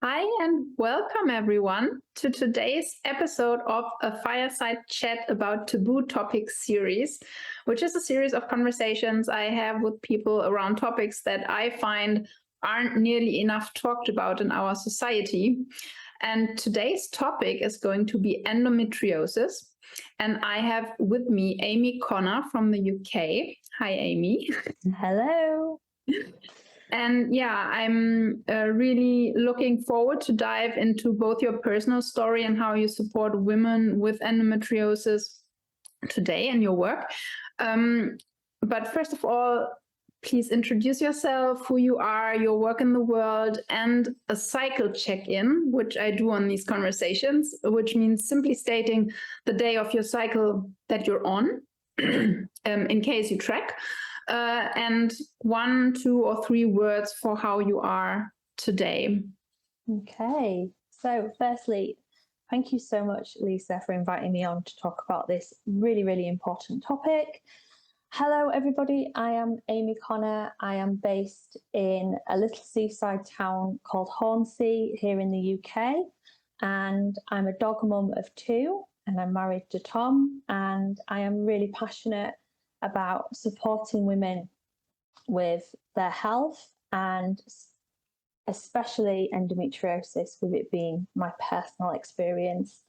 Hi and welcome everyone to today's episode of a Fireside Chat about Taboo Topics series, which is a series of conversations I have with people around topics that I find aren't nearly enough talked about in our society. And today's topic is going to be endometriosis. And I have with me Amy Connor from the UK. Hi, Amy. Hello. And yeah, I'm really looking forward to dive into both your personal story and how you support women with endometriosis today in your work. But first of all, please introduce yourself, who you are, your work in the world, and a cycle check-in, which I do on these conversations, which means simply stating the day of your cycle that you're on, in case you track. And 1, 2, or 3 words for how you are today. Okay. So firstly, thank you so much, Lisa, for inviting me on to talk about this really, really important topic. Hello, everybody. I am Amy Connor. I am based in a little seaside town called Hornsey here in the UK. And I'm a dog mum of 2, and I'm married to Tom. And I am really passionate about supporting women with their health and especially endometriosis, with it being my personal experience.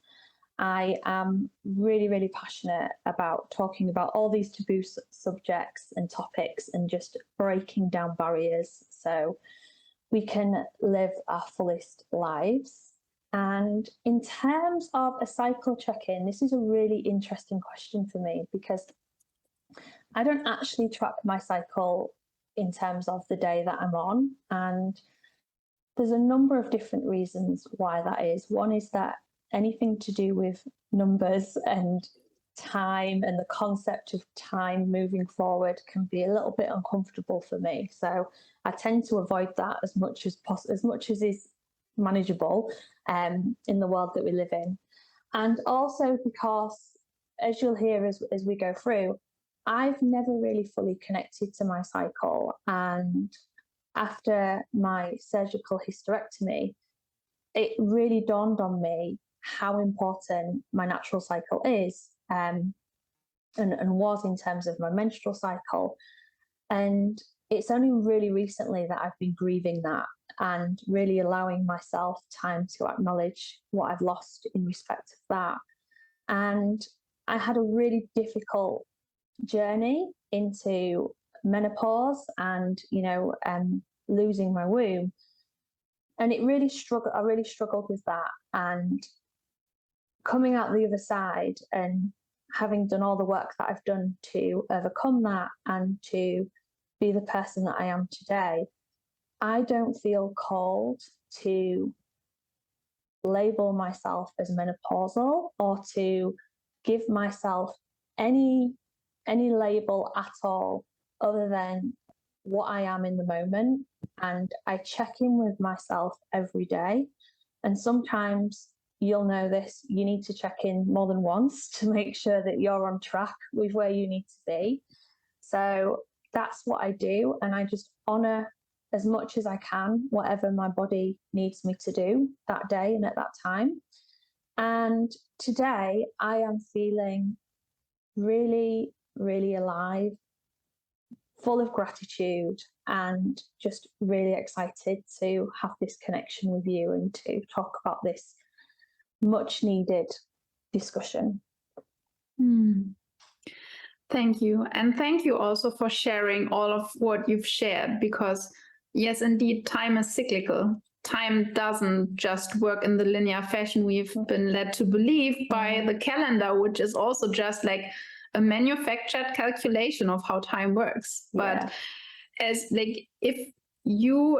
I am really, really passionate about talking about all these taboo subjects and topics and just breaking down barriers so we can live our fullest lives. And in terms of a cycle check-in, this is a really interesting question for me because I don't actually track my cycle in terms of the day that I'm on. And there's a number of different reasons why that is. One is that anything to do with numbers and time and the concept of time moving forward can be a little bit uncomfortable for me. So I tend to avoid that as much as possible, as much as is manageable in the world that we live in. And also because, as you'll hear as we go through, I've never really fully connected to my cycle. And after my surgical hysterectomy, it really dawned on me how important my natural cycle is and was in terms of my menstrual cycle. And it's only really recently that I've been grieving that and really allowing myself time to acknowledge what I've lost in respect of that. And I had a really difficult journey into menopause and losing my womb, and I really struggled with that. And coming out the other side and having done all the work that I've done to overcome that and to be the person that I am today, I don't feel called to label myself as menopausal or to give myself any label at all other than what I am in the moment. And I check in with myself every day. And sometimes, you'll know this, you need to check in more than once to make sure that you're on track with where you need to be. So that's what I do. And I just honor as much as I can whatever my body needs me to do that day and at that time. And today I am feeling really, really alive, full of gratitude, and just really excited to have this connection with you and to talk about this much needed discussion. Thank you. And thank you also for sharing all of what you've shared, because yes, indeed, time is cyclical. Time doesn't just work in the linear fashion we've been led to believe by the calendar, which is also just like a manufactured calculation of how time works. But as like, if you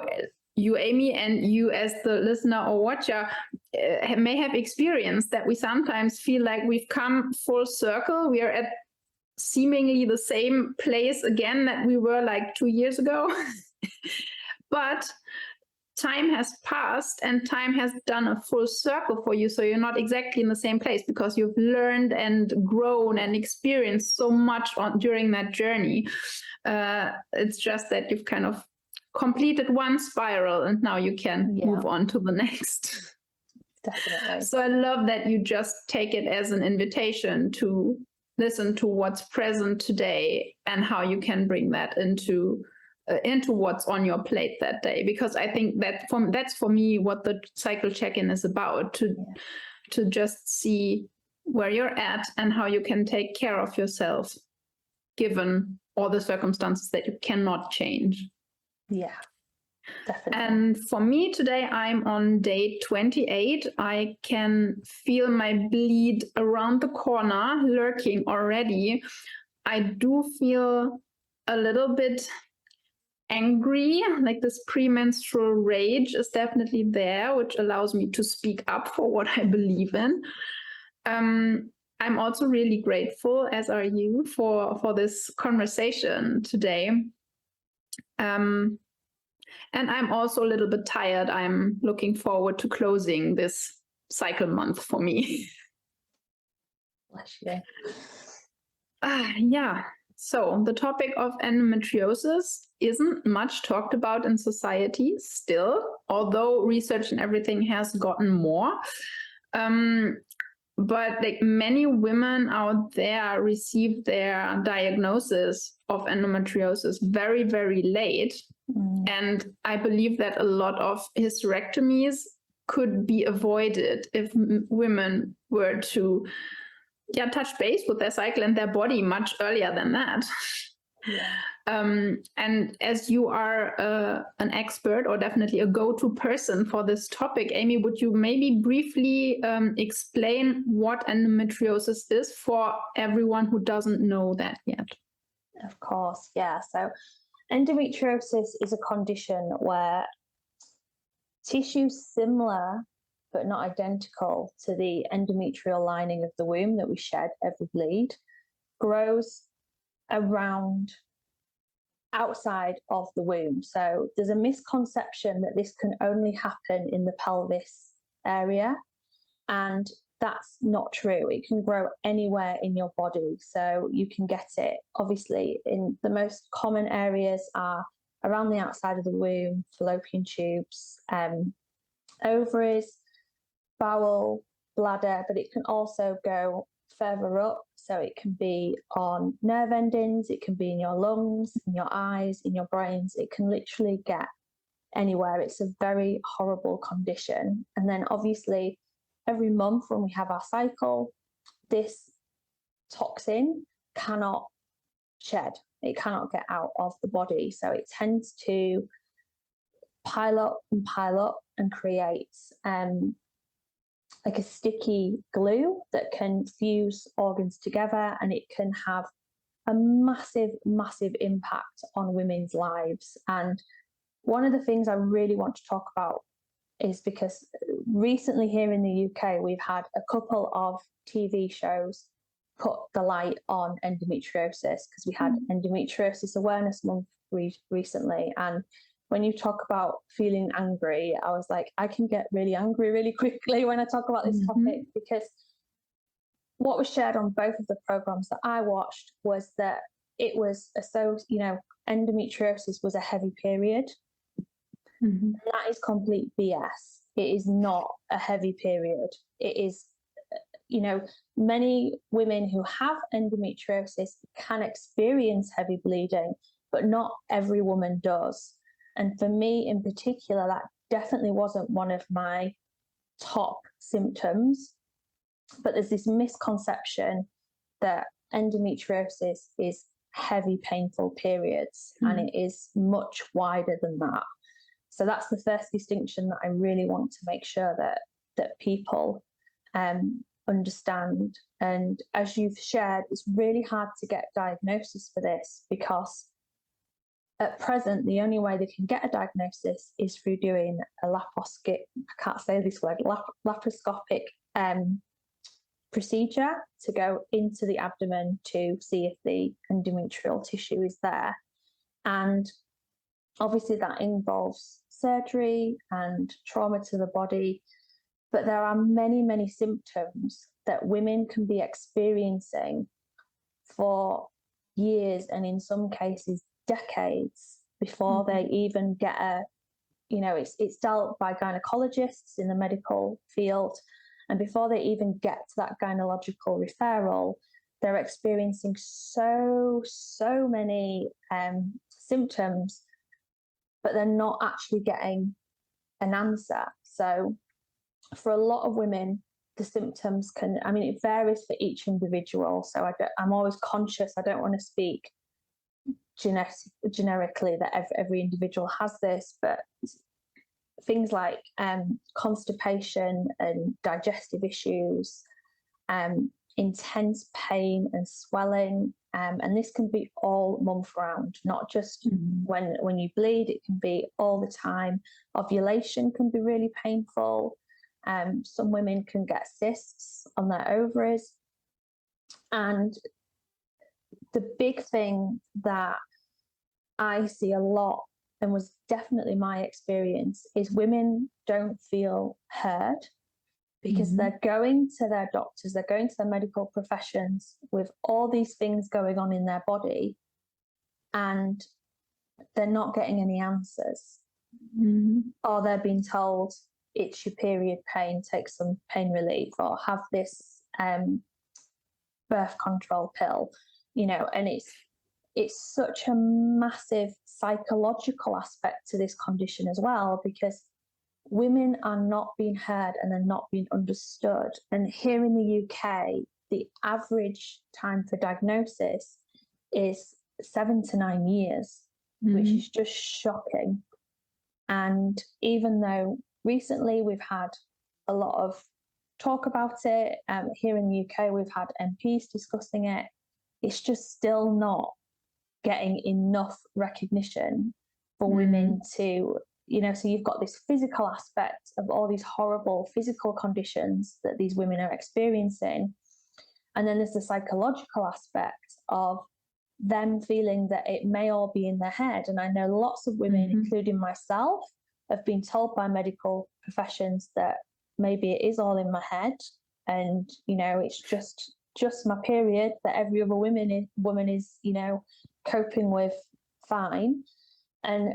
Amy, and you as the listener or watcher may have experienced that we sometimes feel like we've come full circle. We are at seemingly the same place again that we were like 2 years ago. But time has passed and time has done a full circle for you. So you're not exactly in the same place because you've learned and grown and experienced so much during that journey. It's just that you've kind of completed one spiral and now you can move on to the next. Definitely. So I love that you just take it as an invitation to listen to what's present today and how you can bring that into what's on your plate that day. Because I think that's for me what the cycle check-in is about, to just see where you're at and how you can take care of yourself given all the circumstances that you cannot change. Yeah, definitely. And for me today, I'm on day 28. I can feel my bleed around the corner lurking already. I do feel a little bit angry, like this premenstrual rage is definitely there, which allows me to speak up for what I believe in. I'm also really grateful, as are you, for this conversation today. And I'm also a little bit tired. I'm looking forward to closing this cycle month for me. Bless you. Yeah. So the topic of endometriosis isn't much talked about in society still, although research and everything has gotten more. But like many women out there receive their diagnosis of endometriosis very, very late. And I believe that a lot of hysterectomies could be avoided if women were to touch base with their cycle and their body much earlier than that. Yeah. And as you are an expert, or definitely a go-to person for this topic, Amy, would you maybe briefly explain what endometriosis is for everyone who doesn't know that yet? Of course, yeah. So endometriosis is a condition where tissue similar but not identical to the endometrial lining of the womb that we shed every bleed grows around outside of the womb. So there's a misconception that this can only happen in the pelvis area, and that's not true. It can grow anywhere in your body, so you can get it. Obviously, in the most common areas are around the outside of the womb, fallopian tubes, ovaries, bowel, bladder, but it can also go further up. So it can be on nerve endings, it can be in your lungs, in your eyes, in your brains. It can literally get anywhere. It's a very horrible condition. And then obviously every month when we have our cycle, this toxin cannot shed. It cannot get out of the body. So it tends to pile up and create like a sticky glue that can fuse organs together, and it can have a massive impact on women's lives. And one of the things I really want to talk about is because recently here in the UK, we've had a couple of TV shows put the light on endometriosis, because we had Endometriosis Awareness Month recently. And when you talk about feeling angry, I was like, I can get really angry really quickly when I talk about this topic, because what was shared on both of the programs that I watched was that it was endometriosis was a heavy period. And that is complete BS. It is not a heavy period. It is, many women who have endometriosis can experience heavy bleeding, but not every woman does. And for me in particular, that definitely wasn't one of my top symptoms. But there's this misconception that endometriosis is heavy, painful periods, and it is much wider than that. So that's the first distinction that I really want to make sure that people understand. And as you've shared, it's really hard to get diagnosis for this, because at present, the only way they can get a diagnosis is through doing a laparoscopic procedure to go into the abdomen to see if the endometrial tissue is there. And obviously that involves surgery and trauma to the body, but there are many symptoms that women can be experiencing for years, and in some cases decades, before they even get it's dealt by gynecologists in the medical field. And before they even get to that gynecological referral, they're experiencing so many symptoms, but they're not actually getting an answer. So for a lot of women, the symptoms it varies for each individual. So I'm always conscious, I don't want to speak generically that every individual has this, but things like constipation and digestive issues, intense pain and swelling, and this can be all month round, not just when you bleed. It can be all the time. Ovulation can be really painful. Some women can get cysts on their ovaries. And the big thing that I see a lot, and was definitely my experience, is women don't feel heard, because they're going to their doctors, they're going to their medical professions with all these things going on in their body, and they're not getting any answers. Or they're being told, it's your period pain, take some pain relief, or have this birth control pill, and it's such a massive psychological aspect to this condition as well, because women are not being heard and they're not being understood. And here in the UK, the average time for diagnosis is 7 to 9 years, which is just shocking. And even though recently we've had a lot of talk about it, here in the UK we've had MPs discussing it, it's just still not getting enough recognition for women to, so you've got this physical aspect of all these horrible physical conditions that these women are experiencing. And then there's the psychological aspect of them feeling that it may all be in their head. And I know lots of women, including myself, have been told by medical professions that maybe it is all in my head, and, it's just my period, that every other woman is, coping with fine. And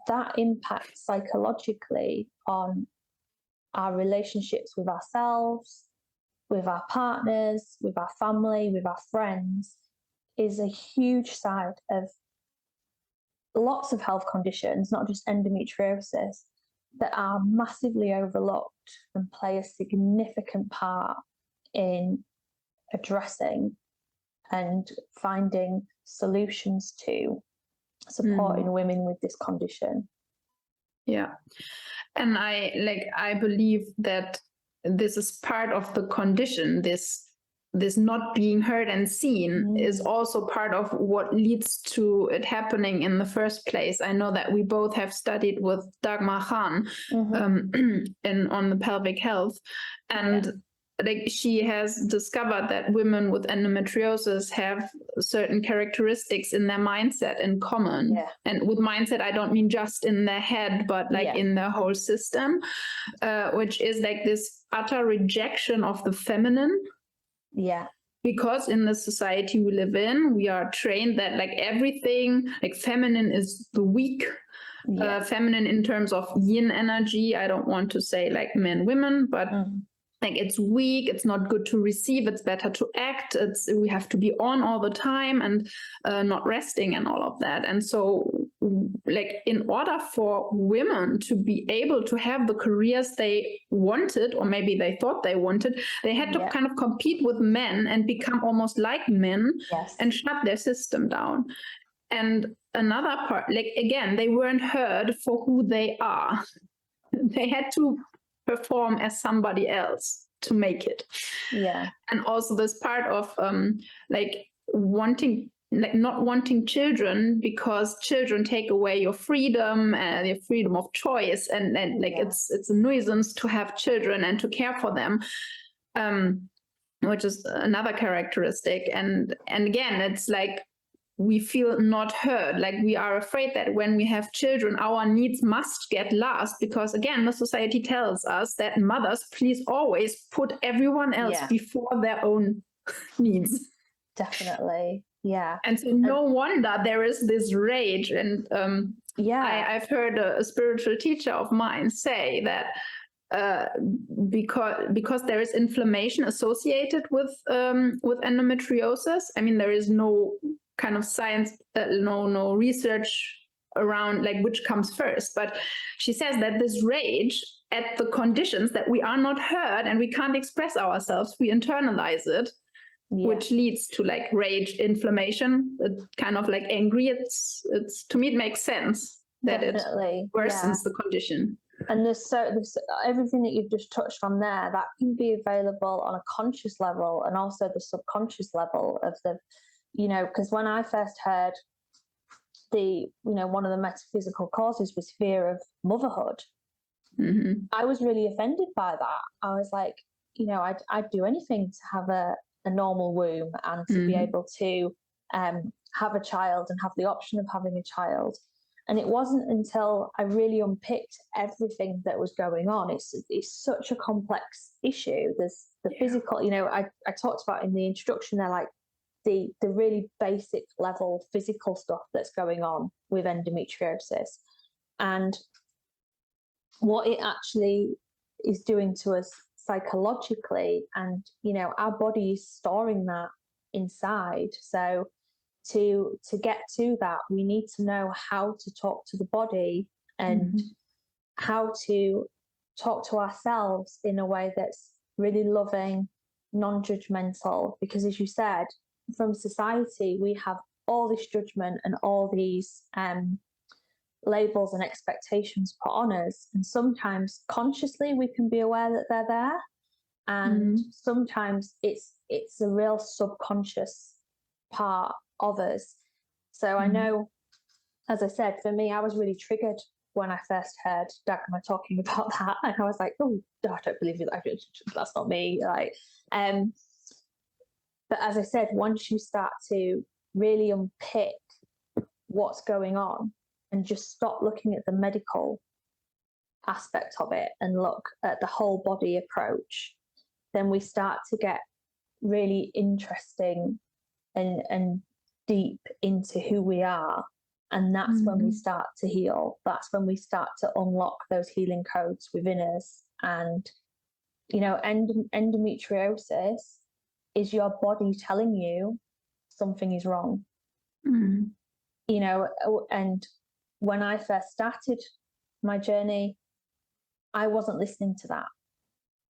that impacts psychologically on our relationships with ourselves, with our partners, with our family, with our friends, is a huge side of lots of health conditions, not just endometriosis, that are massively overlooked and play a significant part in addressing and finding solutions to supporting women with this condition. Yeah. And I believe that this is part of the condition. This not being heard and seen is also part of what leads to it happening in the first place. I know that we both have studied with Dagmar Khan on the pelvic health, and she has discovered that women with endometriosis have certain characteristics in their mindset in common. And with mindset, I don't mean just in their head, but in their whole system, which is this utter rejection of the feminine. Because in the society we live in, we are trained that everything, feminine is the weak, feminine in terms of yin energy. I don't want to say men, women, but it's weak, it's not good to receive, it's better to act, we have to be on all the time and not resting and all of that. And so in order for women to be able to have the careers they wanted, or maybe they thought they wanted, they had to kind of compete with men and become almost like men and shut their system down. And another part, again, they weren't heard for who they are. They had to perform as somebody else to make it. And also this part of not wanting children, because children take away your freedom and your freedom of choice, and it's a nuisance to have children and to care for them, which is another characteristic. And again, it's we feel not heard. We are afraid that when we have children, our needs must get last, because again, the society tells us that mothers, please always put everyone else before their own needs. Definitely. Yeah. And so no wonder there is this rage. And I've heard a spiritual teacher of mine say that because there is inflammation associated with endometriosis. I mean, there is no kind of science, no research around like which comes first. But she says that this rage at the conditions that we are not heard and we can't express ourselves, we internalize it. Yeah. Which leads to like rage, inflammation, kind of like angry. It's to me, it makes sense that Definitely. It worsens the condition. And there's everything that you've just touched on there, that can be available on a conscious level and also the subconscious level of the, because when I first heard one of the metaphysical causes was fear of motherhood. Mm-hmm. I was really offended by that. I was like, I'd do anything to have a normal womb and to be able to have a child and have the option of having a child. And it wasn't until I really unpicked everything that was going on. It's such a complex issue. There's the physical, I talked about in the introduction there, like the really basic level physical stuff that's going on with endometriosis and what it actually is doing to us psychologically, and our body is storing that inside. So to get to that, we need to know how to talk to the body and how to talk to ourselves in a way that's really loving, non-judgmental, because as you said, from society we have all this judgment and all these labels and expectations put on us, and sometimes consciously we can be aware that they're there, and sometimes it's a real subconscious part of us. So I know, as I said, for me, I was really triggered when I first heard Dagmar talking about that, and I was like, oh, I don't believe it, that's not me. But as I said, once you start to really unpick what's going on and just stop looking at the medical aspect of it and look at the whole body approach, then we start to get really interesting and deep into who we are. And that's when we start to heal. That's when we start to unlock those healing codes within us. And, endometriosis is your body telling you something is wrong. And when I first started my journey, I wasn't listening to that.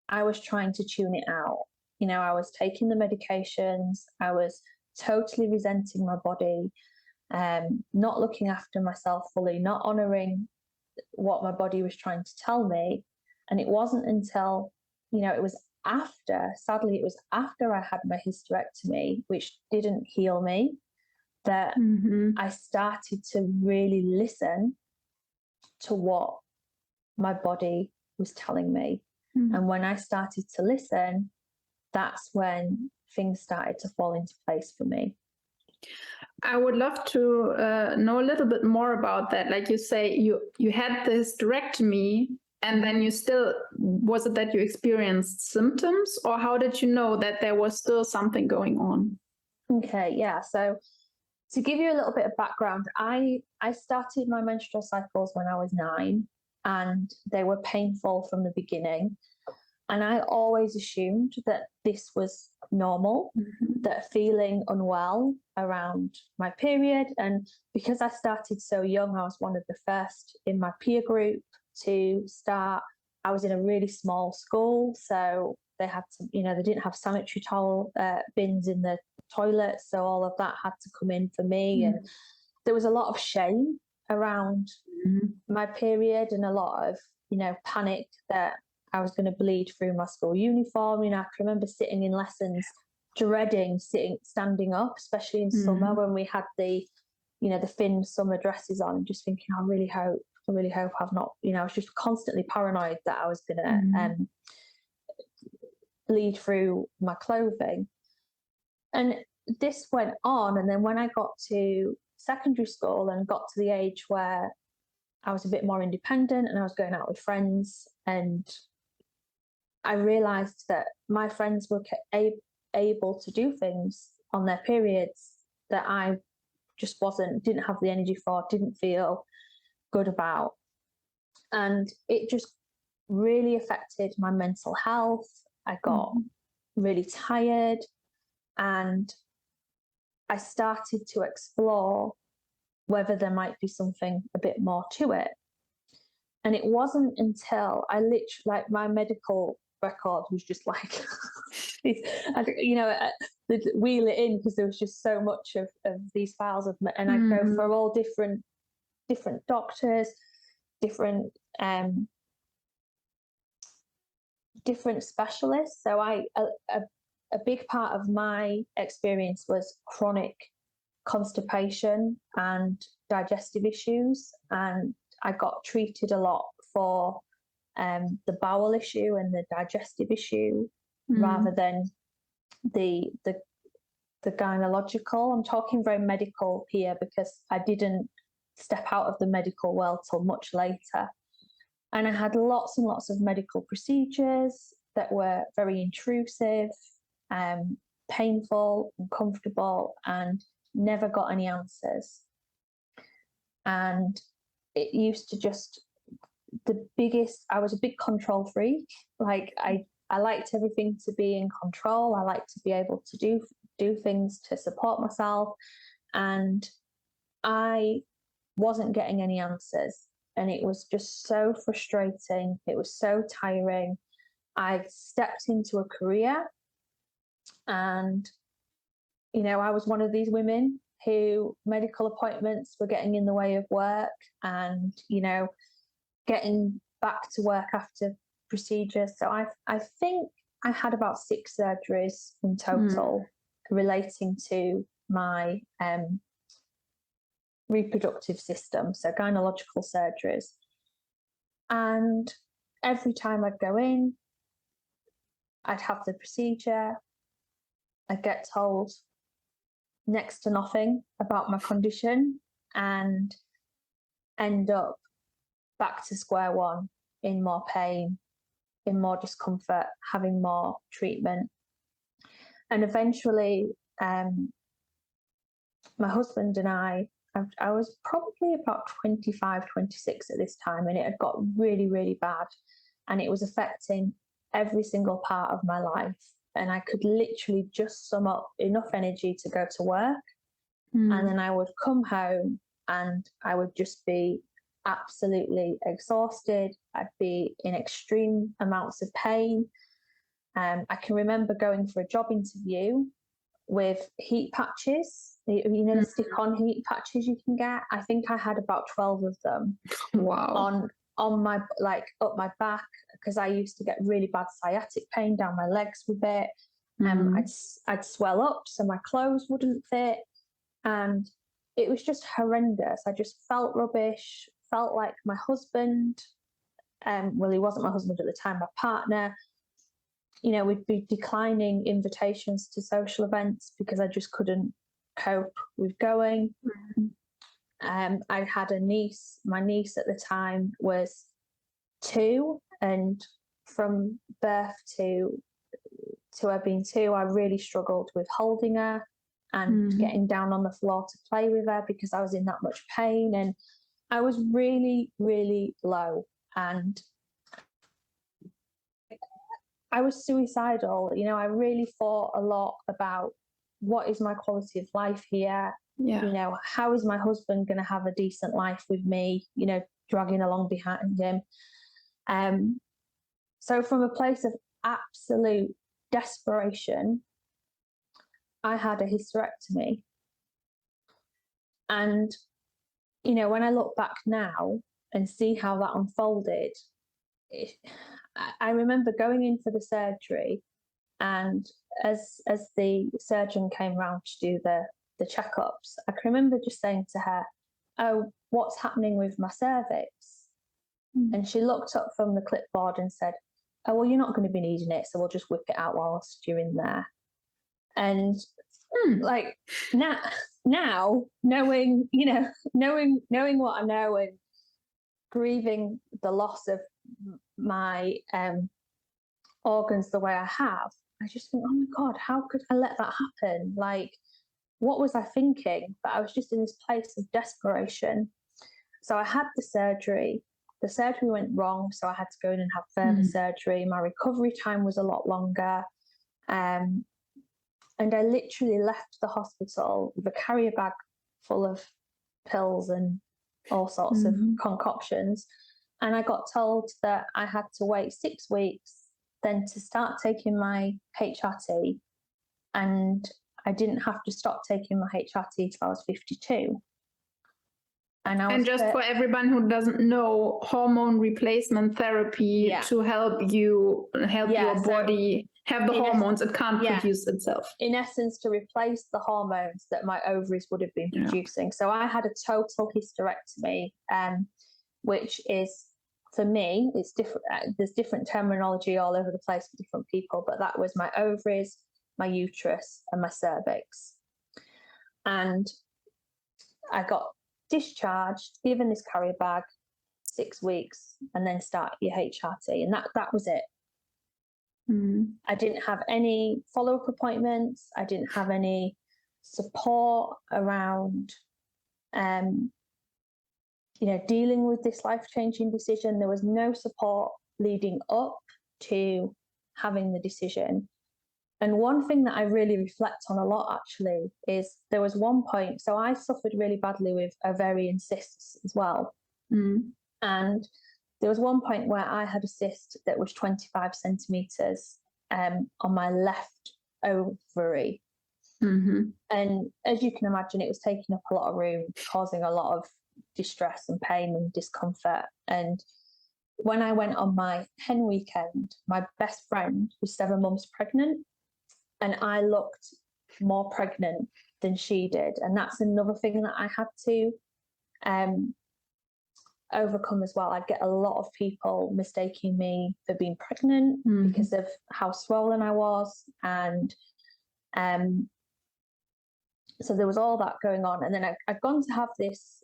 I was trying to tune it out. I was taking the medications. I was totally resenting my body, not looking after myself fully, not honouring what my body was trying to tell me. And it wasn't until, it was after I had my hysterectomy, which didn't heal me, that I started to really listen to what my body was telling me. And when I started to listen, that's when things started to fall into place for me. I would love to know a little bit more about that. Like you say, you had the hysterectomy, and then was it that you experienced symptoms, or how did you know that there was still something going on? Okay, yeah. So to give you a little bit of background, I started my menstrual cycles when I was 9, and they were painful from the beginning. And I always assumed that this was normal, that feeling unwell around my period. And because I started so young, I was one of the first in my peer group to start. I was in a really small school, so they had to, they didn't have sanitary towel bins in the toilets, so all of that had to come in for me. And there was a lot of shame around my period, and a lot of, panic that I was going to bleed through my school uniform. I can remember sitting in lessons, dreading standing up, especially in summer when we had the thin summer dresses on, and just thinking, I really hope I've not, I was just constantly paranoid that I was going to bleed through my clothing. And this went on. And then when I got to secondary school and got to the age where I was a bit more independent and I was going out with friends, and I realised that my friends were able to do things on their periods that I just didn't have the energy for, didn't feel good about. And it just really affected my mental health. I got really tired, and I started to explore whether there might be something a bit more to it. And it wasn't until I literally, like, my medical record was just like, you know, wheel it in, because there was just so much of these files and I go for all different doctors, different specialists. So a big part of my experience was chronic constipation and digestive issues, and I got treated a lot for the bowel issue and the digestive issue rather than the gynecological. I'm talking very medical here because I didn't step out of the medical world till much later. And I had lots and lots of medical procedures that were very intrusive, painful, uncomfortable, and never got any answers. And it used to just, I was a big control freak. Like, I liked everything to be in control. I liked to be able to do things to support myself. And I wasn't getting any answers. And it was just so frustrating. It was so tiring. I stepped into a career, and, you know, I was one of these women who medical appointments were getting in the way of work, and, you know, getting back to work after procedures. So I think I had about 6 surgeries in total relating to my reproductive system, so gynecological surgeries. And every time I'd go in, I'd have the procedure, I'd get told next to nothing about my condition, and end up back to square one, in more pain, in more discomfort, having more treatment. And eventually, my husband and I was probably about 25, 26 at this time, and it had got really, really bad, and it was affecting every single part of my life. And I could literally just sum up enough energy to go to work, and then I would come home and I would just be absolutely exhausted. I'd be in extreme amounts of pain. I can remember going for a job interview with heat patches, you know, the stick-on heat patches you can get. I think I had about 12 of them. Wow. On my, like, up my back, because I used to get really bad sciatic pain down my legs with it. I'd swell up, so my clothes wouldn't fit, and it was just horrendous. I just felt rubbish, felt like my husband, well, he wasn't my husband at the time, my partner, you know, we'd be declining invitations to social events because I just couldn't cope with going. I had a niece. My niece at the time was 2, and from birth to her being 2, I really struggled with holding her and getting down on the floor to play with her because I was in that much pain, and I was really, really low, and I was suicidal. You know, I really thought a lot about, what is my quality of life here? Yeah. You know, how is my husband going to have a decent life with me, you know, dragging along behind him? So from a place of absolute desperation, I had a hysterectomy. And, you know, when I look back now and see how that unfolded, I remember going in for the surgery, and as the surgeon came round to do the checkups, I can remember just saying to her, "Oh, what's happening with my cervix?" And she looked up from the clipboard and said, "Oh, well, you're not going to be needing it, so we'll just whip it out whilst you're in there." And like now knowing, you know, knowing what I know, and grieving the loss of my organs the way I have, I just think, oh my God, how could I let that happen? Like, what was I thinking? But I was just in this place of desperation. So I had the surgery. The surgery went wrong, so I had to go in and have further surgery. My recovery time was a lot longer. And I literally left the hospital with a carrier bag full of pills and all sorts of concoctions. And I got told that I had to wait 6 weeks, then to start taking my HRT. And I didn't have to stop taking my HRT till I was 52. And just for everyone who doesn't know, hormone replacement therapy to help your body have the hormones it can't produce itself. In essence, to replace the hormones that my ovaries would have been producing. So I had a total hysterectomy, which is, for me, it's different. There's different terminology all over the place for different people, but that was my ovaries, my uterus, and my cervix. And I got discharged, given this carrier bag, 6 weeks, and then start your HRT, and that was it. I didn't have any follow-up appointments. I didn't have any support around, dealing with this life-changing decision. There was no support leading up to having the decision. And one thing that I really reflect on a lot, actually, is there was one point, so I suffered really badly with ovarian cysts as well. And there was one point where I had a cyst that was 25 centimetres on my left ovary. And as you can imagine, it was taking up a lot of room, causing a lot of distress and pain and discomfort. And when I went on my hen weekend, my best friend was 7 months pregnant, and I looked more pregnant than she did. And that's another thing that I had to overcome as well. I'd get a lot of people mistaking me for being pregnant because of how swollen I was. And so there was all that going on. And then I'd gone to have this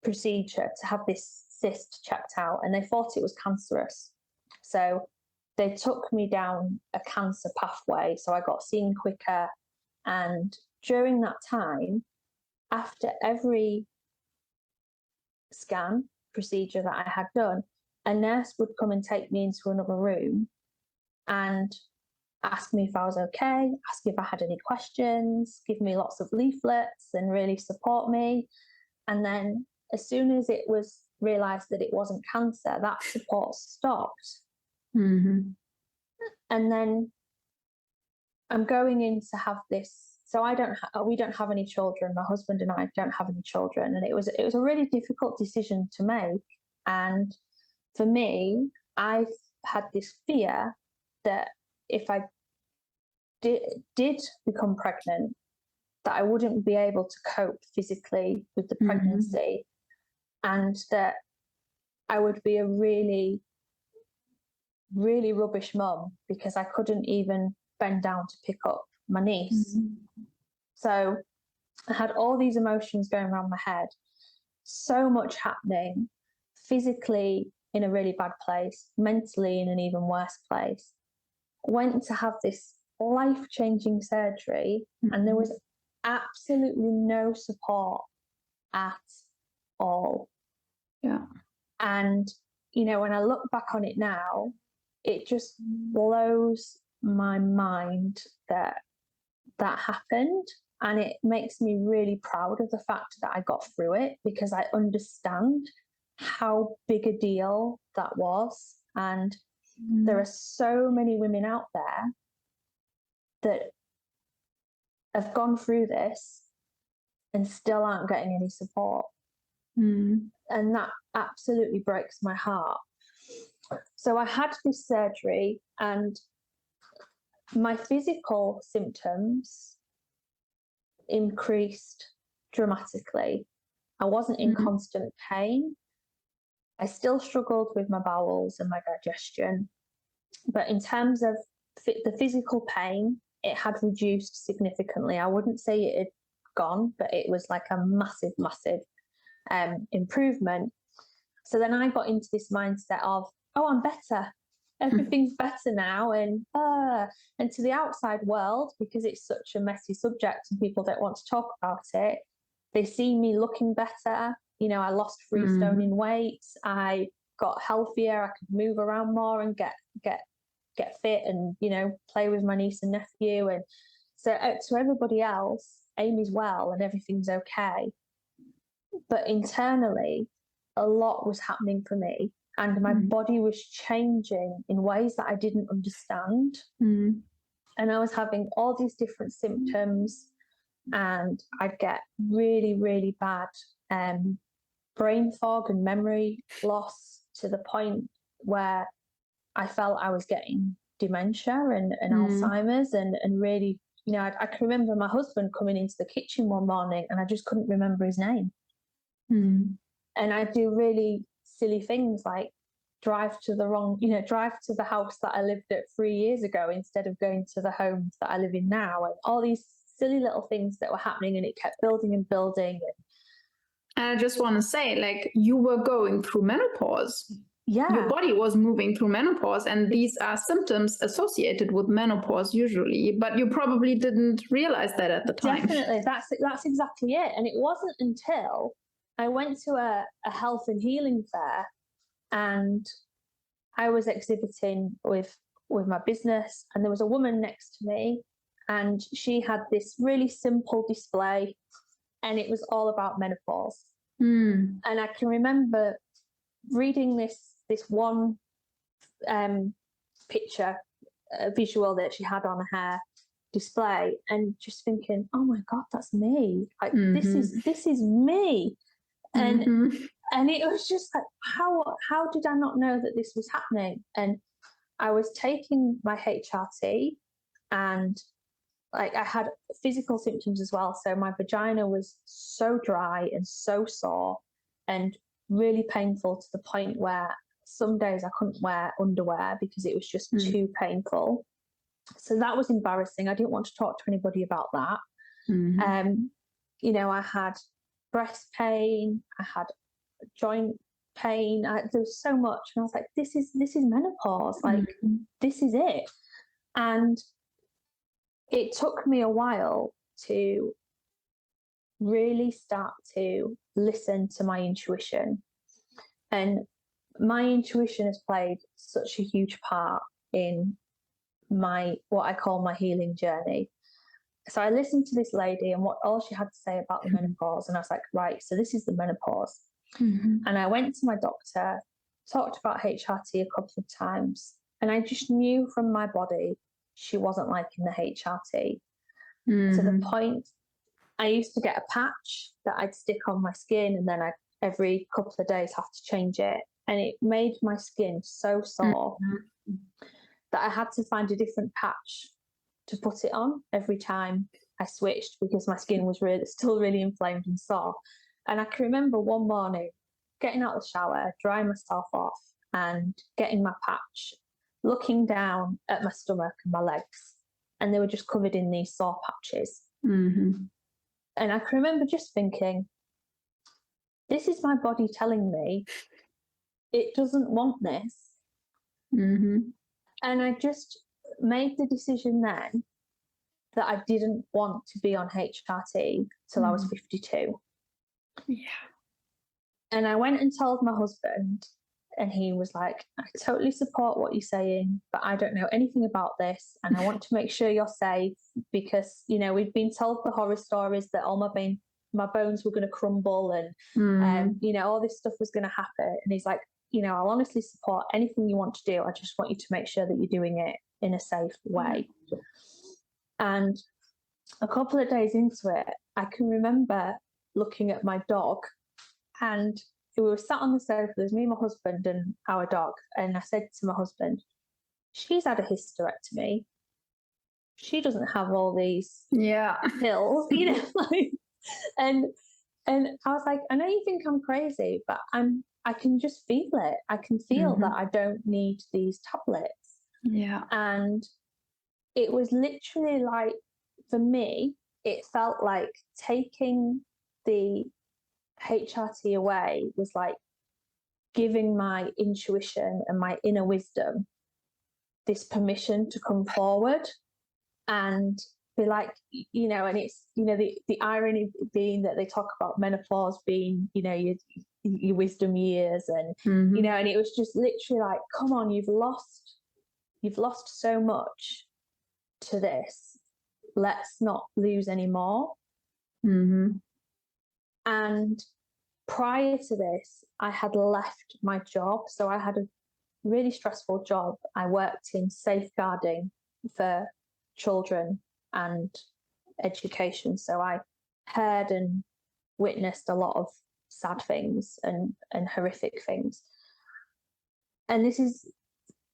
procedure to have this cyst checked out, and they thought it was cancerous. So they took me down a cancer pathway, so I got seen quicker. And during that time, after every scan procedure that I had done, a nurse would come and take me into another room and ask me if I was okay, ask if I had any questions, give me lots of leaflets and really support me. And then as soon as it was realised that it wasn't cancer, that support stopped. And then I'm going in to have this. So we don't have any children. My husband and I don't have any children, and it was a really difficult decision to make. And for me, I had this fear that if I did become pregnant, that I wouldn't be able to cope physically with the pregnancy, and that I would be a really, really rubbish mum because I couldn't even bend down to pick up my niece. So I had all these emotions going around my head, so much happening, physically in a really bad place, mentally in an even worse place. Went to have this life-changing surgery, and there was absolutely no support at all. And when I look back on it now, it just blows my mind that happened, and it makes me really proud of the fact that I got through it, because I understand how big a deal that was. And there are so many women out there that have gone through this and still aren't getting any support. And that absolutely breaks my heart. So I had this surgery, and my physical symptoms increased dramatically. I wasn't in constant pain. I still struggled with my bowels and my digestion. But in terms of the physical pain, it had reduced significantly. I wouldn't say it had gone, but it was like a massive, massive improvement. So then I got into this mindset of, oh, I'm better. everything's better now. And to the outside world, because it's such a messy subject and people don't want to talk about it, they see me looking better. You know, I lost 3 stone in weight. I got healthier. I could move around more and get fit and, you know, play with my niece and nephew. And so to everybody else, Amy's well and everything's okay. But internally, a lot was happening for me, and my body was changing in ways that I didn't understand. And I was having all these different symptoms, and I'd get really, really bad brain fog and memory loss, to the point where I felt I was getting dementia and Alzheimer's, and really, you know, I can remember my husband coming into the kitchen one morning and I just couldn't remember his name. And I do really silly things like drive to the house that I lived at 3 years ago instead of going to the home that I live in now, and all these silly little things that were happening, and it kept building and building. And I just want to say, like, you were going through menopause. Yeah. Your body was moving through menopause, and these are symptoms associated with menopause usually, but you probably didn't realize that at the time. Definitely. That's exactly it. And it wasn't until I went to a health and healing fair, and I was exhibiting with my business, and there was a woman next to me, and she had this really simple display, and it was all about menopause. And I can remember reading this one picture, visual that she had on her display, and just thinking, oh my God, that's me. Like, this is me. And it was just like, how did I not know that this was happening? And I was taking my HRT, and like, I had physical symptoms as well. So my vagina was so dry and so sore and really painful, to the point where some days I couldn't wear underwear because it was just too painful. So that was embarrassing. I didn't want to talk to anybody about that. You know, I had breast pain, I had joint pain. There was so much, and I was like, this is menopause. Like, this is it. And it took me a while to really start to listen to my intuition. And my intuition has played such a huge part in what I call my healing journey. So I listened to this lady and all she had to say about the menopause, and I was like, right, so this is the menopause. And I went to my doctor, talked about HRT a couple of times, and I just knew from my body she wasn't liking the HRT. To the point, I used to get a patch that I'd stick on my skin, and then I every couple of days have to change it, and it made my skin so sore that I had to find a different patch to put it on every time I switched, because my skin was still really inflamed and sore. And I can remember one morning getting out of the shower, drying myself off, and getting my patch, looking down at my stomach and my legs, and they were just covered in these sore patches. And I can remember just thinking, this is my body telling me it doesn't want this. And I just made the decision then that I didn't want to be on HRT till I was 52. Yeah. And I went and told my husband, and he was like, I totally support what you're saying, but I don't know anything about this, and I want to make sure you're safe, because, you know, we've been told the horror stories that all my bones were going to crumble, and you know, all this stuff was going to happen. And he's like, you know, I'll honestly support anything you want to do. I just want you to make sure that you're doing it in a safe way. And a couple of days into it, I can remember looking at my dog, and we were sat on the sofa. There's me, my husband, and our dog. And I said to my husband, she's had a hysterectomy. She doesn't have all these pills, you know. and I was like, I know you think I'm crazy, but I can just feel it. I can feel that I don't need these tablets. Yeah. And it was literally like, for me, it felt like taking the HRT away was like giving my intuition and my inner wisdom this permission to come forward and be like, and it's, the irony being that they talk about menopause being, your wisdom years and, and it was just literally like, come on, you've lost so much to this. Let's not lose any more. And prior to this, I had left my job. So I had a really stressful job. I worked in safeguarding for children and education. So I heard and witnessed a lot of sad things and horrific things. And this is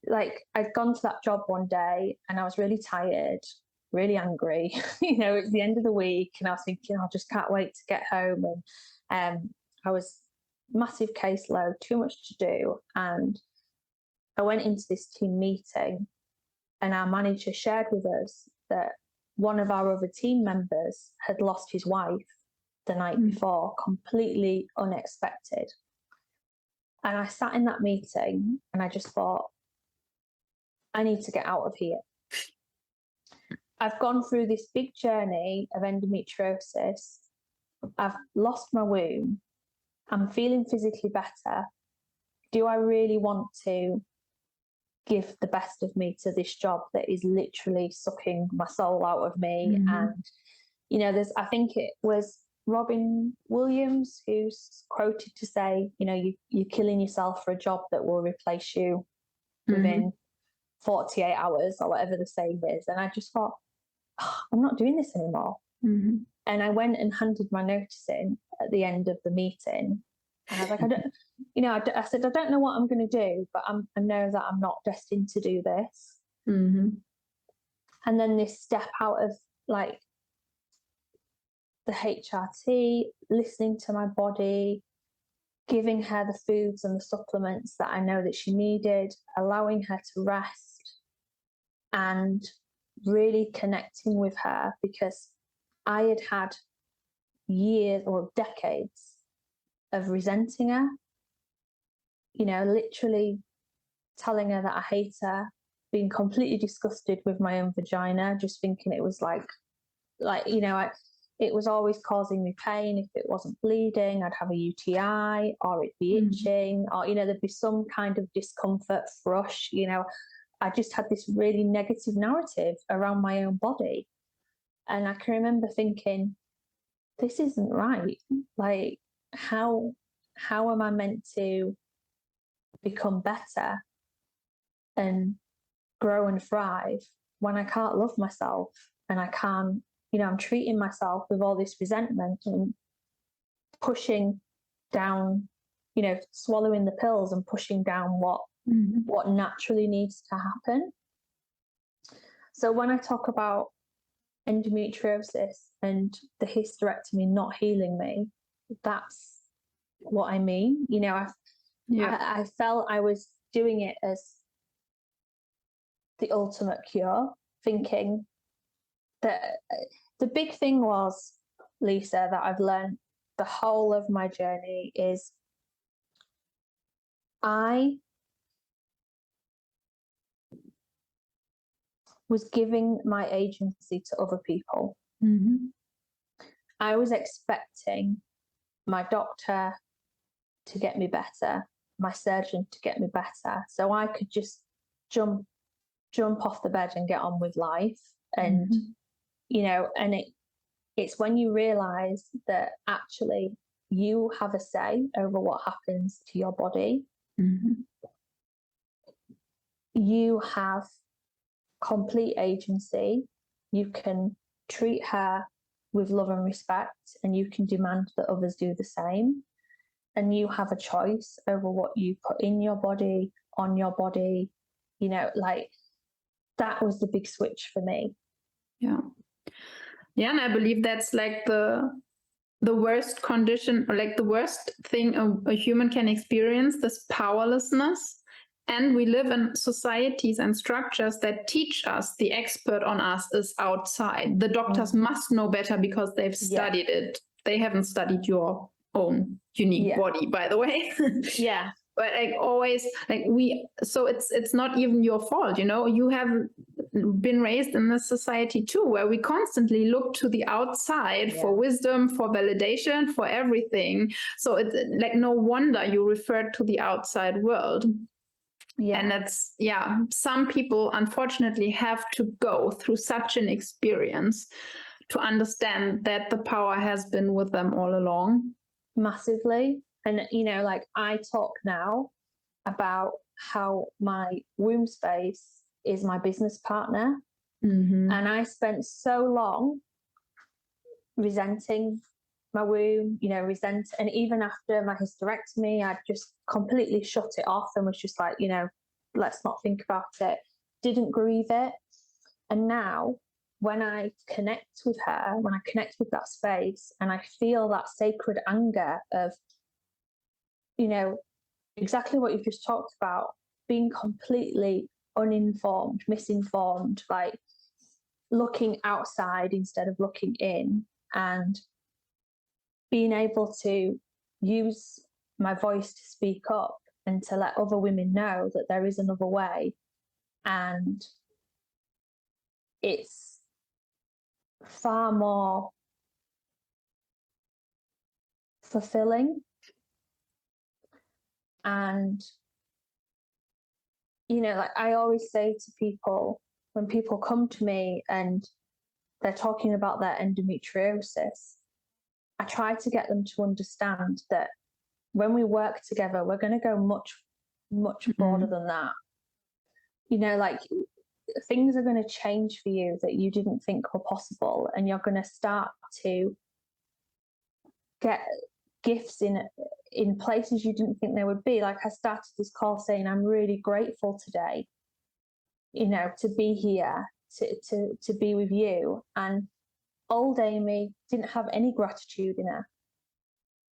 like, I'd gone to that job one day and I was really tired, really angry. It was the end of the week and I was thinking, I just can't wait to get home. And I was massive caseload, too much to do. And I went into this team meeting and our manager shared with us that one of our other team members had lost his wife the night before, completely unexpected. And I sat in that meeting and I just thought, I need to get out of here. I've gone through this big journey of endometriosis. I've lost my womb. I'm feeling physically better. Do I really want to give the best of me to this job that is literally sucking my soul out of me? And, I think it was Robin Williams who's quoted to say, you're killing yourself for a job that will replace you within 48 hours or whatever the saying is. And I just thought, I'm not doing this anymore. And I went and handed my notice in at the end of the meeting. And I was like, I said, I don't know what I'm going to do, but I know that I'm not destined to do this. And then this step out of like the HRT, listening to my body, giving her the foods and the supplements that I know that she needed, allowing her to rest and really connecting with her, because I had had years or decades of resenting her, literally telling her that I hate her, being completely disgusted with my own vagina, just thinking it was it was always causing me pain. If it wasn't bleeding, I'd have a UTI or it'd be itching or, there'd be some kind of discomfort, thrush, I just had this really negative narrative around my own body. And I can remember thinking, this isn't right. Like, how am I meant to become better and grow and thrive when I can't love myself and I can't, I'm treating myself with all this resentment and pushing down, swallowing the pills and pushing down what naturally needs to happen. So when I talk about endometriosis and the hysterectomy not healing me, that's what I mean. I felt I was doing it as the ultimate cure, thinking that the big thing was, Lisa, that I've learned the whole of my journey is I was giving my agency to other people. I was expecting my doctor to get me better, my surgeon to get me better, so I could just jump off the bed and get on with life. And and it's when you realize that actually you have a say over what happens to your body. You have complete agency. You can treat her with love and respect, and you can demand that others do the same. And you have a choice over what you put in your body, on your body. That was the big switch for me. Yeah, and I believe that's like the worst condition, or like the worst thing a human can experience, this powerlessness. And we live in societies and structures that teach us the expert on us is outside. The doctors must know better because they've studied it. They haven't studied your own unique body, by the way. but like always, like so it's not even your fault, you know. You have been raised in this society too, where we constantly look to the outside for wisdom, for validation, for everything. So it's like no wonder you refer to the outside world. And that's, some people unfortunately have to go through such an experience to understand that the power has been with them all along. Massively. And, you know, like I talk now about how my womb space is my business partner. And I spent so long resenting my womb, you know, and even after my hysterectomy, I just completely shut it off and was just like, you know, let's not think about it. Didn't grieve it. And now when I connect with her, when I connect with that space and I feel that sacred anger of, you know, exactly what you've just talked about, being completely uninformed, misinformed, like looking outside instead of looking in, and being able to use my voice to speak up and to let other women know that there is another way. And it's far more fulfilling. And, you know, like I always say to people, when people come to me and they're talking about their endometriosis, I try to get them to understand that when we work together, we're going to go much, much broader than that. You know, like things are going to change for you that you didn't think were possible, and you're going to start to get gifts in places you didn't think there would be. Like I started this call saying, I'm really grateful today, you know, to be here, to be with you. And old Amy didn't have any gratitude in her.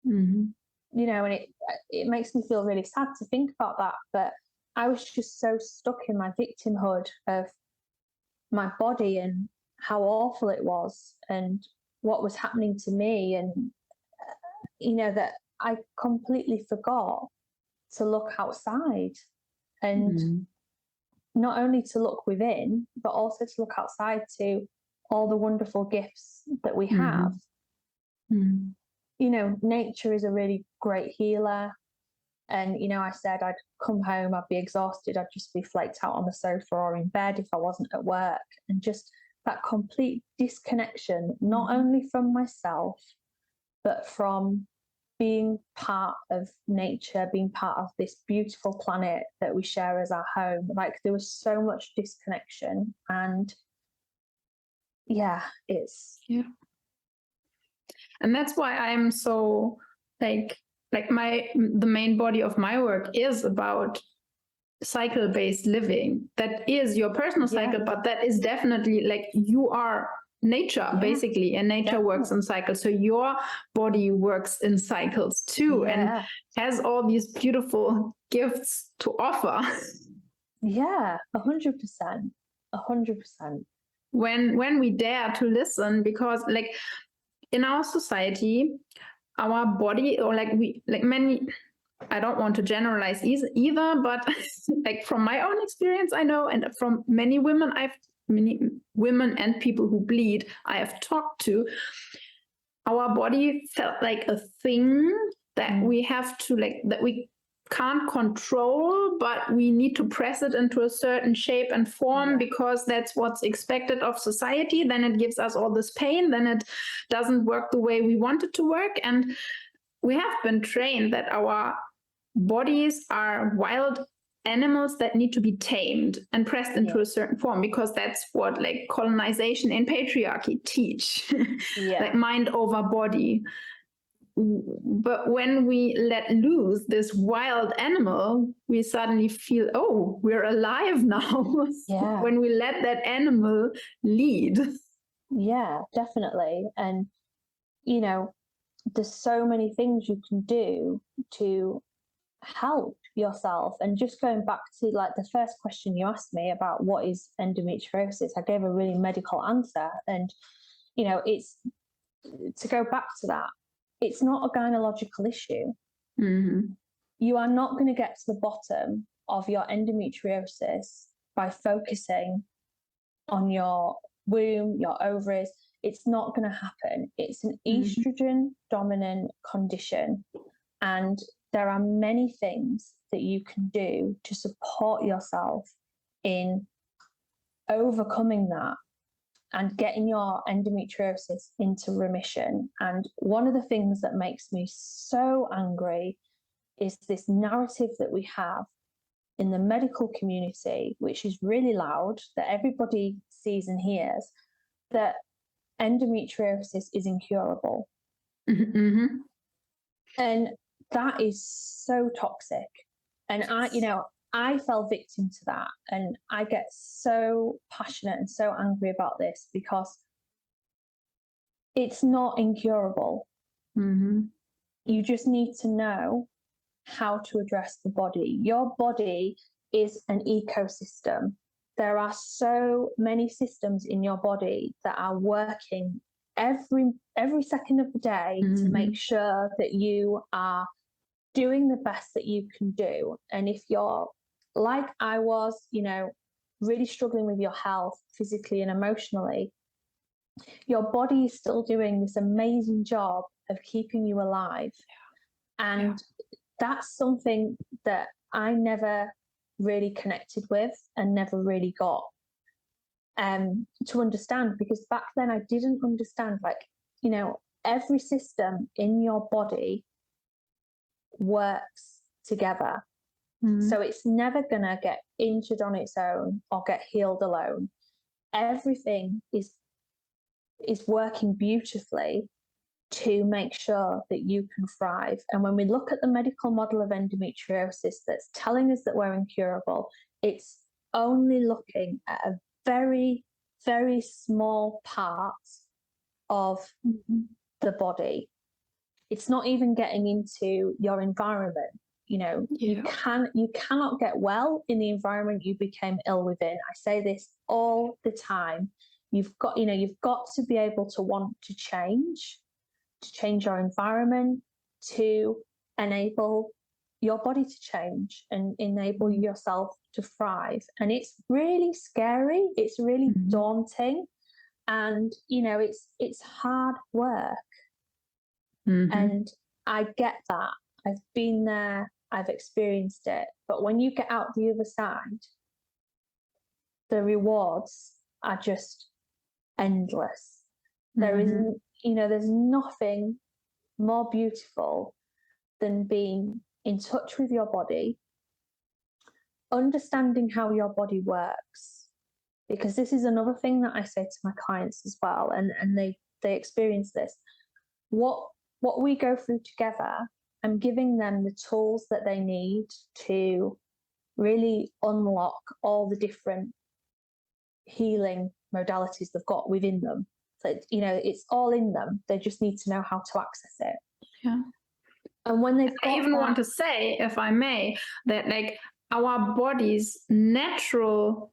You know, and it makes me feel really sad to think about that. But I was just so stuck in my victimhood of my body and how awful it was and what was happening to me. And, you know, that I completely forgot to look outside and not only to look within, but also to look outside to all the wonderful gifts that we have. You know, nature is a really great healer. And, you know, I said I'd come home, I'd be exhausted, I'd just be flaked out on the sofa or in bed if I wasn't at work. And just that complete disconnection, not only from myself, but from being part of nature, being part of this beautiful planet that we share as our home. Like there was so much disconnection. And and that's why I'm so like the main body of my work is about cycle-based living. That is your personal cycle, but that is definitely like you are nature basically, and nature works in cycles. So your body works in cycles too, and has all these beautiful gifts to offer. 100%. When we dare to listen, because like in our society, our body, or like many, I don't want to generalize either, but like from my own experience, I know, and from many women and people who bleed I have talked to, our body felt like a thing that we have to that we can't control, but we need to press it into a certain shape and form because that's what's expected of society. Then it gives us all this pain. Then it doesn't work the way we want it to work. And we have been trained that our bodies are wild animals that need to be tamed and pressed into a certain form, because that's what like colonization and patriarchy teach, like mind over body. But when we let loose this wild animal, we suddenly feel, oh, we're alive now. When we let that animal lead. Yeah, definitely. And, you know, there's so many things you can do to help yourself. And just going back to like the first question you asked me about what is endometriosis, I gave a really medical answer. And, you know, it's to go back to that, it's not a gynecological issue. you are not going to get to the bottom of your endometriosis by focusing on your womb, your ovaries. It's not going to happen. It's an estrogen dominant condition, and there are many things that you can do to support yourself in overcoming that and getting your endometriosis into remission. And one of the things that makes me so angry is this narrative that we have in the medical community, which is really loud, that everybody sees and hears, that endometriosis is incurable. Mm-hmm. And that is so toxic. And I fell victim to that. And I get so passionate and so angry about this because it's not incurable. Mm-hmm. You just need to know how to address the body. Your body is an ecosystem. There are so many systems in your body that are working every second of the day to make sure that you are doing the best that you can do. And if you're like I was, really struggling with your health physically and emotionally, your body is still doing this amazing job of keeping you alive. And that's something that I never really connected with and never really got to understand, because back then I didn't understand, every system in your body works together. So it's never going to get injured on its own or get healed alone. Everything is working beautifully to make sure that you can thrive. And when we look at the medical model of endometriosis that's telling us that we're incurable, it's only looking at a very, very small part of the body. It's not even getting into your environment. You cannot get well in the environment you became ill within. I say this all the time. You've got to be able to want to change your environment, to enable your body to change and enable yourself to thrive. And it's really scary. It's really daunting. And, it's hard work. And I get that. I've been there. I've experienced it. But when you get out the other side, the rewards are just endless. There isn't, there's nothing more beautiful than being in touch with your body, understanding how your body works. Because this is another thing that I say to my clients as well, and they experience this. What we go through together, I'm giving them the tools that they need to really unlock all the different healing modalities they've got within them. So, it's all in them. They just need to know how to access it. Yeah. And when they've got I even want to say, if I may, that our body's natural,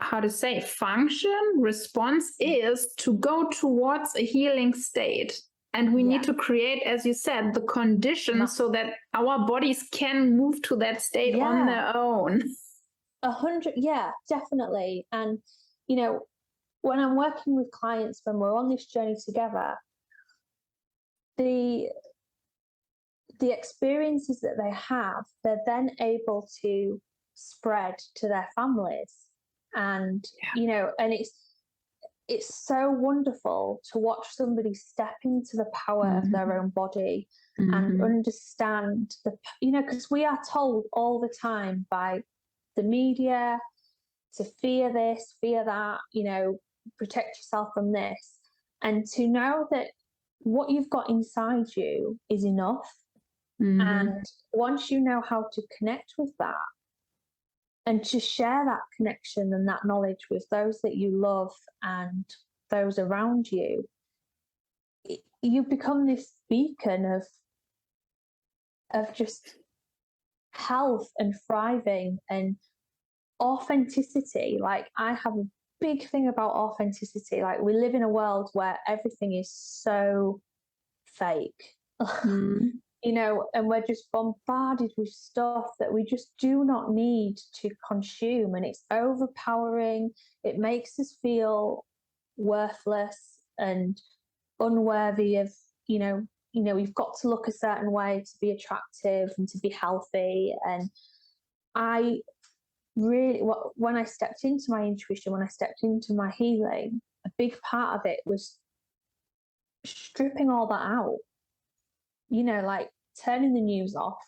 function, response is to go towards a healing state. And we need to create, as you said, the conditions so that our bodies can move to that state on their own. 100, definitely. And, when I'm working with clients, when we're on this journey together, the experiences that they have, they're then able to spread to their families. And, and it's so wonderful to watch somebody step into the power of their own body and understand because we are told all the time by the media to fear this, fear that, protect yourself from this, and to know that what you've got inside you is enough. And once you know how to connect with that and to share that connection and that knowledge with those that you love and those around you, you become this beacon of just health and thriving and authenticity. I have a big thing about authenticity. We live in a world where everything is so fake. and we're just bombarded with stuff that we just do not need to consume, and it's overpowering. It makes us feel worthless and unworthy of, you've got to look a certain way to be attractive and to be healthy. And I really, when I stepped into my intuition, when I stepped into my healing, a big part of it was stripping all that out, like turning the news off,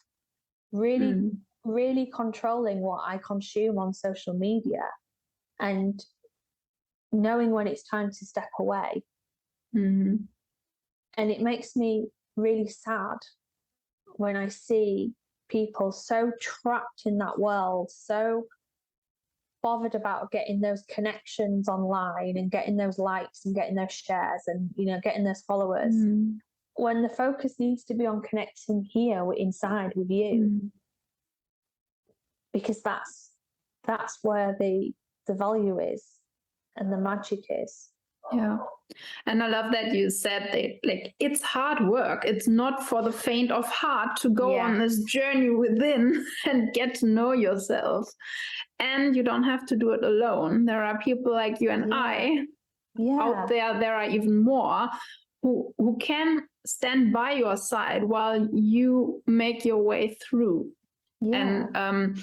really controlling what I consume on social media, and knowing when it's time to step away. Mm-hmm. And it makes me really sad when I see people so trapped in that world, so bothered about getting those connections online and getting those likes and getting those shares and, getting those followers, when the focus needs to be on connecting here inside with you, because that's where the value is and the magic is. Yeah. And I love that you said that, like, it's hard work. It's not for the faint of heart to go on this journey within and get to know yourself. And you don't have to do it alone. There are people like you and I out there. There are even more who can stand by your side while you make your way through. Yeah. And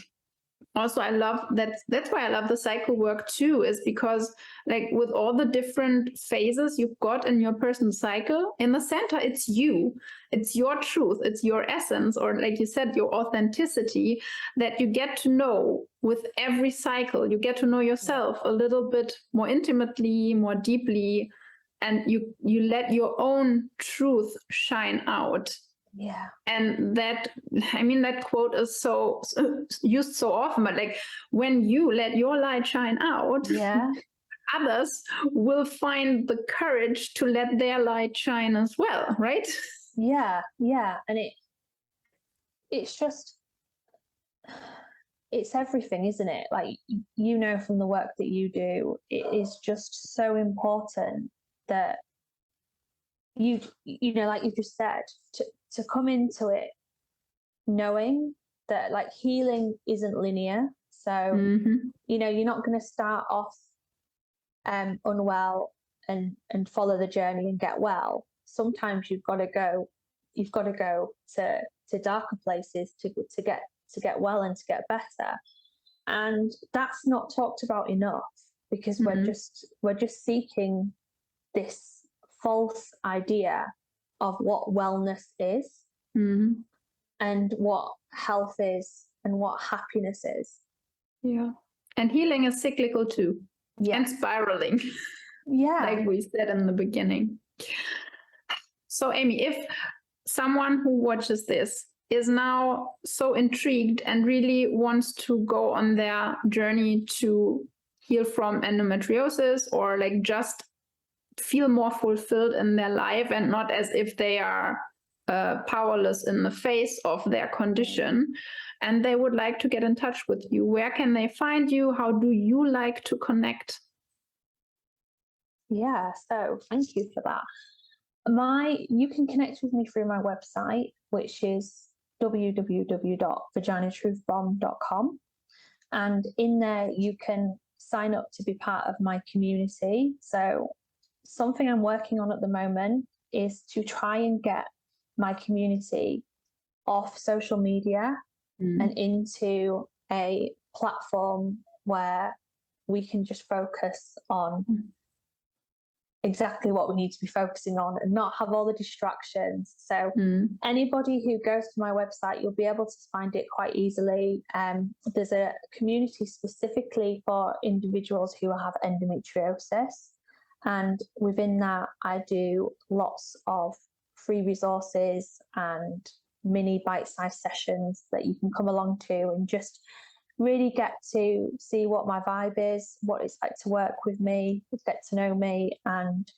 also, I love that. That's why I love the cycle work too, is because, like, with all the different phases you've got in your personal cycle, in the center, it's you, it's your truth, it's your essence, or like you said, your authenticity that you get to know with every cycle. You get to know yourself a little bit more intimately, more deeply, and you let your own truth shine out. Yeah. And that quote is so used so often, but like, when you let your light shine out, others will find the courage to let their light shine as well, right? Yeah. And it's just, it's everything, isn't it? Like, from the work that you do, it is just so important that like you just said, to come into it knowing that, like, healing isn't linear. So, you're not going to start off unwell and follow the journey and get well. Sometimes you've got to go to darker places to get well and to get better. And that's not talked about enough, because we're just seeking this false idea of what wellness is, and what health is, and what happiness is. Yeah. And healing is cyclical too. And spiraling. Like we said in the beginning. So, Amy, if someone who watches this is now so intrigued and really wants to go on their journey to heal from endometriosis, or like just feel more fulfilled in their life and not as if they are powerless in the face of their condition, and they would like to get in touch with you, where can they find you? How do you like to connect? So thank you for that. You can connect with me through my website, which is www.vaginatruthbomb.com, and in there you can sign up to be part of my community. So something I'm working on at the moment is to try and get my community off social media and into a platform where we can just focus on exactly what we need to be focusing on and not have all the distractions. So anybody who goes to my website, you'll be able to find it quite easily. There's a community specifically for individuals who have endometriosis. And within that, I do lots of free resources and mini bite-sized sessions that you can come along to and just really get to see what my vibe is, what it's like to work with me, get to know me. And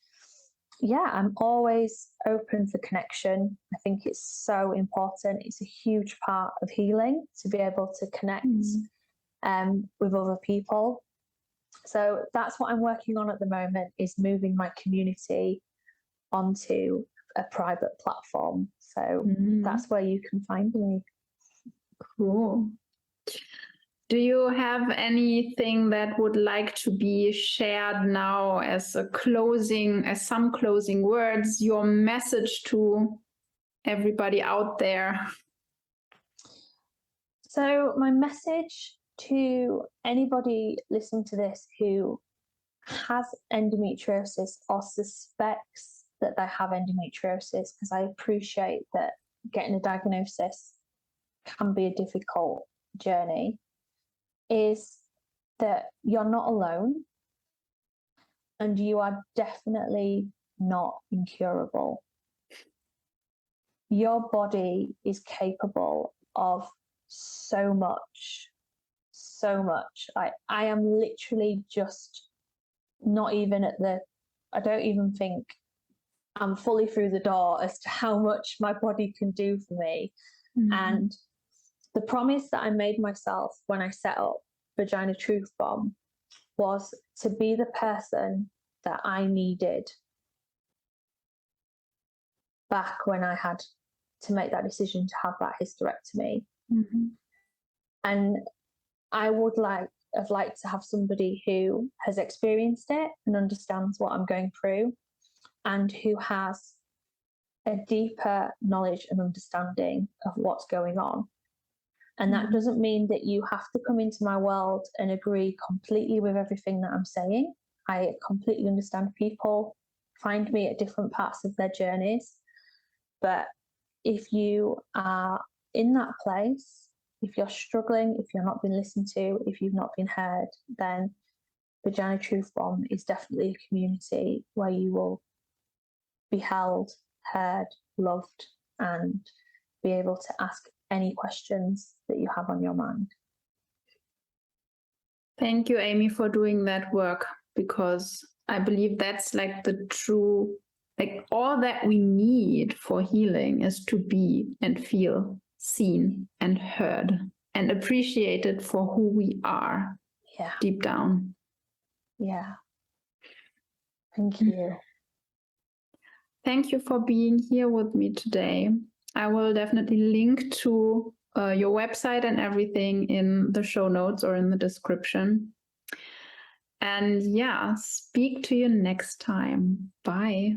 I'm always open for connection. I think it's so important. It's a huge part of healing to be able to connect with other people. So that's what I'm working on at the moment, is moving my community onto a private platform. So Mhm. that's where you can find me. Cool. Do you have anything that would like to be shared now as some closing words, your message to everybody out there? So my message to anybody listening to this who has endometriosis or suspects that they have endometriosis, because I appreciate that getting a diagnosis can be a difficult journey, is that you're not alone and you are definitely not incurable. Your body is capable of so much. I am literally just not even I don't even think I'm fully through the door as to how much my body can do for me. Mm-hmm. And the promise that I made myself when I set up Vagina Truth Bomb was to be the person that I needed back when I had to make that decision to have that hysterectomy. Mm-hmm. And I would have liked to have somebody who has experienced it and understands what I'm going through, and who has a deeper knowledge and understanding of what's going on. And that doesn't mean that you have to come into my world and agree completely with everything that I'm saying. I completely understand people find me at different parts of their journeys. But if you are in that place, if you're struggling, if you're not being listened to, if you've not been heard, then Vagina Truth Bomb is definitely a community where you will be held, heard, loved, and be able to ask any questions that you have on your mind. Thank you, Amy, for doing that work, because I believe that's like the true, like all that we need for healing is to be and feel seen and heard and appreciated for who we are. Yeah. Deep down. Yeah. Thank you. Thank you for being here with me today. I will definitely link to your website and everything in the show notes or in the description. And yeah, speak to you next time. Bye.